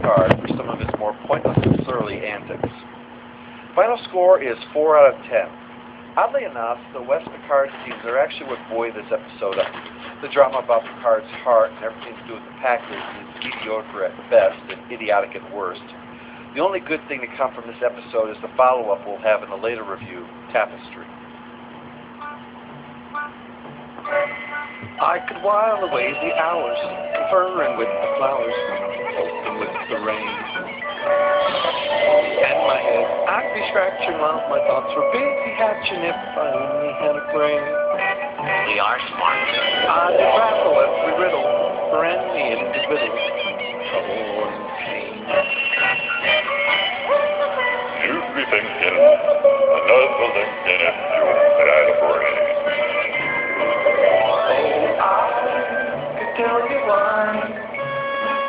Picard for some of his more pointless and surly antics. Final score is 4 out of 10. Oddly enough, the West Picard scenes are actually what buoy this episode up. The drama about Picard's heart and everything to do with the Packers is mediocre at best and idiotic at worst. The only good thing to come from this episode is the follow-up we'll have in the later review, Tapestry. I could while away the hours, conferring with the flowers, hoping with the rain. And my head, I'd be scratching while my thoughts were busy hatching if I only had a brain. We are smart. I'd rattle every riddle for any individual, trouble and pain. You'd be thinking, another Lincoln if you had a brain. Oh, I could tell you why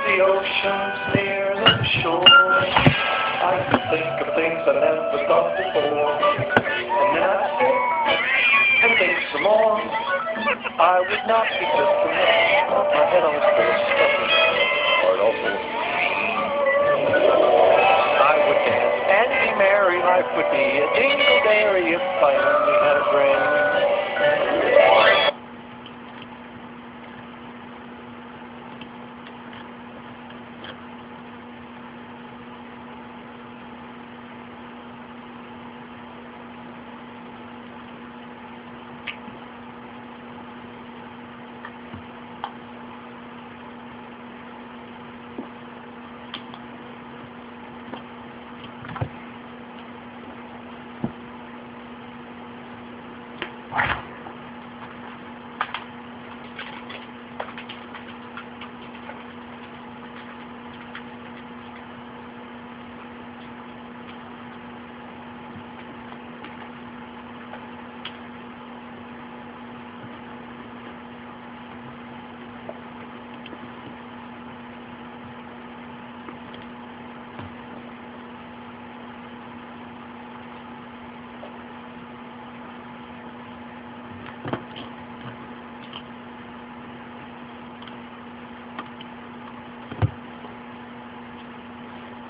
the ocean's near the shore. I could think of things I never thought before, and then I'd sit and think some more. I would not be just a mess, my head on full of stuff, heart all full of pain. I would dance and be merry, life would be a dingle-dairy if I only had a brain.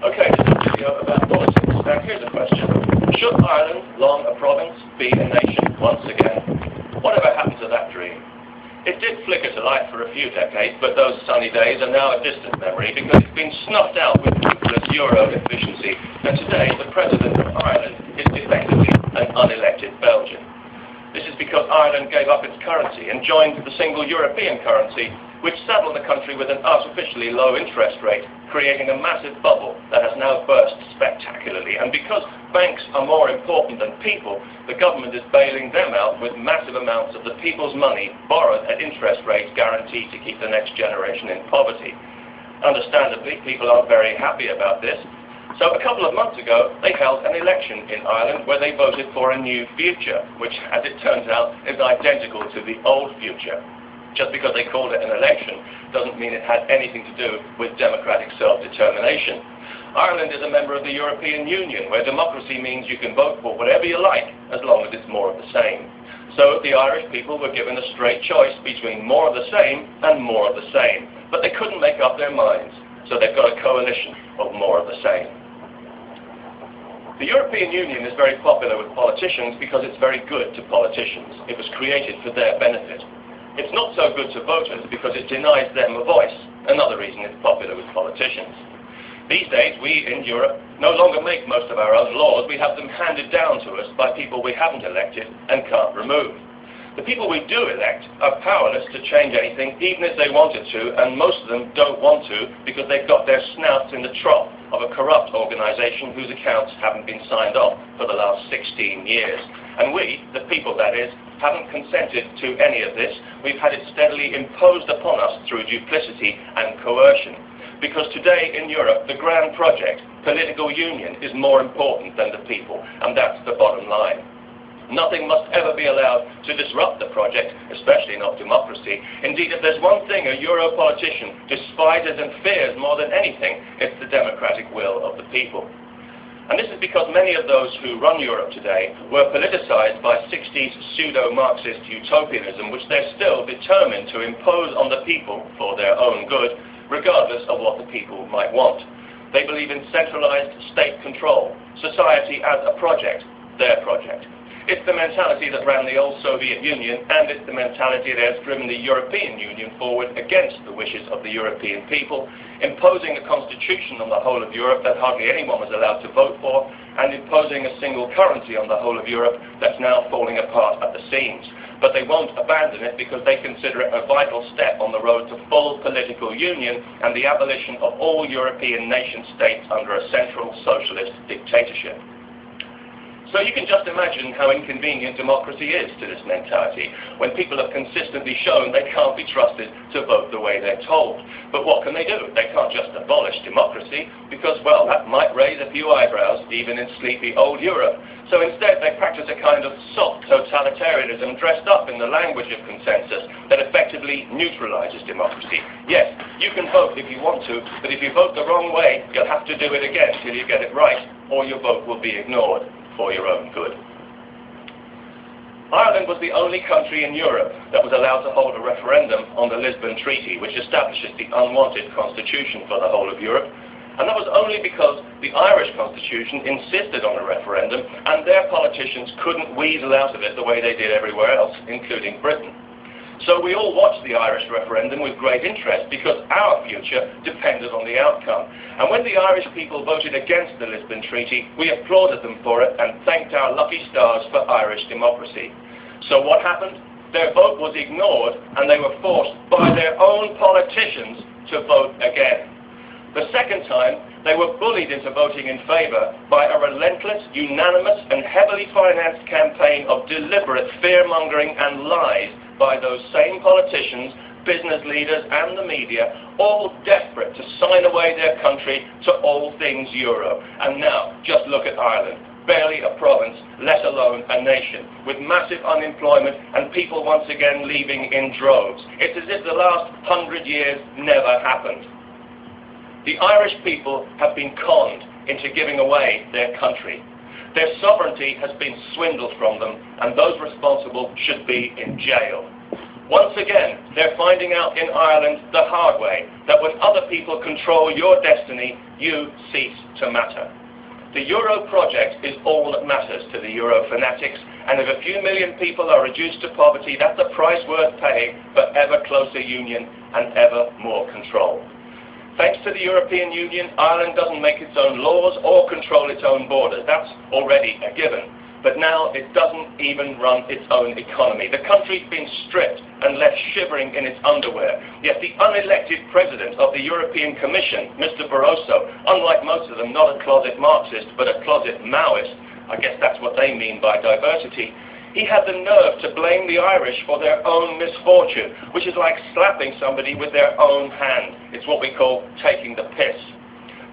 Okay, this is a video about politics. Now here's a question. Should Ireland, long a province, be a nation once again? Whatever happened to that dream? It did flicker to life for a few decades, but those sunny days are now a distant memory because it's been snuffed out with ruthless Euro efficiency, and today the President of Ireland is effectively an unelected Belgian. This is because Ireland gave up its currency and joined the single European currency, which saddled the country with an artificially low interest rate, creating a massive bubble that has now burst spectacularly. And because banks are more important than people, the government is bailing them out with massive amounts of the people's money borrowed at interest rates guaranteed to keep the next generation in poverty. Understandably, people aren't very happy about this. So a couple of months ago, they held an election in Ireland where they voted for a new future, which, as it turns out, is identical to the old future. Just because they called it an election doesn't mean it had anything to do with democratic self-determination. Ireland is a member of the European Union, where democracy means you can vote for whatever you like, as long as it's more of the same. So the Irish people were given a straight choice between more of the same and more of the same. But they couldn't make up their minds, so they've got a coalition of more of the same. The European Union is very popular with politicians because it's very good to politicians. It was created for their benefit. It's not so good to voters because it denies them a voice, another reason it's popular with politicians. These days, we in Europe no longer make most of our own laws. We have them handed down to us by people we haven't elected and can't remove. The people we do elect are powerless to change anything, even if they wanted to, and most of them don't want to because they've got their snouts in the trough of a corrupt organisation whose accounts haven't been signed off for the last 16 years. And we, the people that is, haven't consented to any of this. We've had it steadily imposed upon us through duplicity and coercion. Because today in Europe, the grand project, political union, is more important than the people, and that's the bottom line. Nothing must ever be allowed to disrupt the project, especially not democracy. Indeed, if there's one thing a Euro politician despises and fears more than anything, it's the democratic will of the people. And this is because many of those who run Europe today were politicized by 60s pseudo-Marxist utopianism, which they're still determined to impose on the people for their own good, regardless of what the people might want. They believe in centralized state control, society as a project, their project. It's the mentality that ran the old Soviet Union, and it's the mentality that has driven the European Union forward against the wishes of the European people, imposing a constitution on the whole of Europe that hardly anyone was allowed to vote for, and imposing a single currency on the whole of Europe that's now falling apart at the seams. But they won't abandon it because they consider it a vital step on the road to full political union and the abolition of all European nation states under a central socialist dictatorship. So you can just imagine how inconvenient democracy is to this mentality, when people have consistently shown they can't be trusted to vote the way they're told. But what can they do? They can't just abolish democracy, because, well, that might raise a few eyebrows, even in sleepy old Europe. So instead they practice a kind of soft totalitarianism dressed up in the language of consensus that effectively neutralizes democracy. Yes, you can vote if you want to, but if you vote the wrong way, you'll have to do it again till you get it right, or your vote will be ignored for your own good. Ireland was the only country in Europe that was allowed to hold a referendum on the Lisbon Treaty, which establishes the unwanted constitution for the whole of Europe. And that was only because the Irish constitution insisted on a referendum, and their politicians couldn't weasel out of it the way they did everywhere else, including Britain. So we all watched the Irish referendum with great interest because our future depended on the outcome. And when the Irish people voted against the Lisbon Treaty, we applauded them for it and thanked our lucky stars for Irish democracy. So what happened? Their vote was ignored, and they were forced by their own politicians to vote again. The second time, they were bullied into voting in favour by a relentless, unanimous and heavily financed campaign of deliberate fear-mongering and lies by those same politicians, business leaders and the media, all desperate to sign away their country to all things Euro. And now, just look at Ireland. Barely a province, let alone a nation, with massive unemployment and people once again leaving in droves. It's as if the last 100 years never happened. The Irish people have been conned into giving away their country. Their sovereignty has been swindled from them, and those responsible should be in jail. Once again, they're finding out in Ireland the hard way that when other people control your destiny, you cease to matter. The Euro project is all that matters to the Euro fanatics, and if a few million people are reduced to poverty, that's a price worth paying for ever closer union and ever more control. Thanks to the European Union, Ireland doesn't make its own laws or control its own borders. That's already a given. But now it doesn't even run its own economy. The country's been stripped and left shivering in its underwear. Yet the unelected president of the European Commission, Mr. Barroso, unlike most of them, not a closet Marxist, but a closet Maoist, I guess that's what they mean by diversity, he had the nerve to blame the Irish for their own misfortune, which is like slapping somebody with their own hand. It's what we call taking the piss.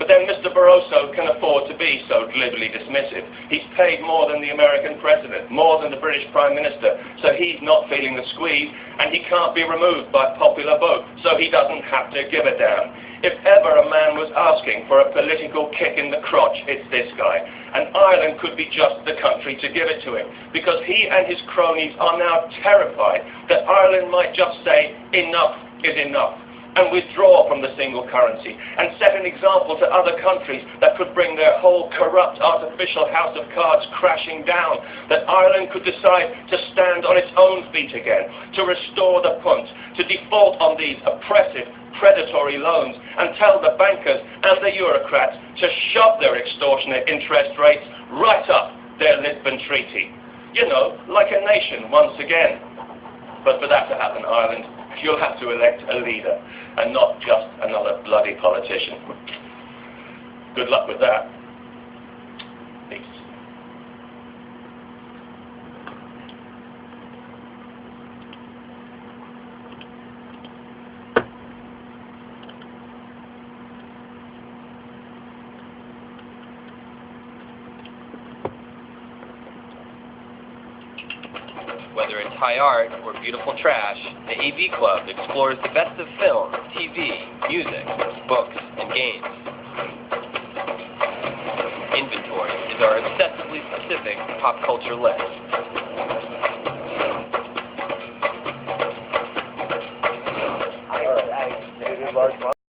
But then Mr. Barroso can afford to be so glibly dismissive. He's paid more than the American president, more than the British Prime Minister, so he's not feeling the squeeze, and he can't be removed by popular vote, so he doesn't have to give a damn. If ever a man was asking for a political kick in the crotch, it's this guy. And Ireland could be just the country to give it to him, because he and his cronies are now terrified that Ireland might just say, enough is enough, and withdraw from the single currency, and set an example to other countries that could bring their whole corrupt artificial house of cards crashing down, that Ireland could decide to stand on its own feet again, to restore the punt, to default on these oppressive, predatory loans, and tell the bankers and the Eurocrats to shove their extortionate interest rates right up their Lisbon Treaty. You know, like a nation once again. But for that to happen, Ireland, you'll have to elect a leader, and not just another bloody politician. Good luck with that. Peace. Whether it's high art or beautiful trash, the AV Club explores the best of film, TV, music, books, and games. Inventory is our obsessively specific pop culture list.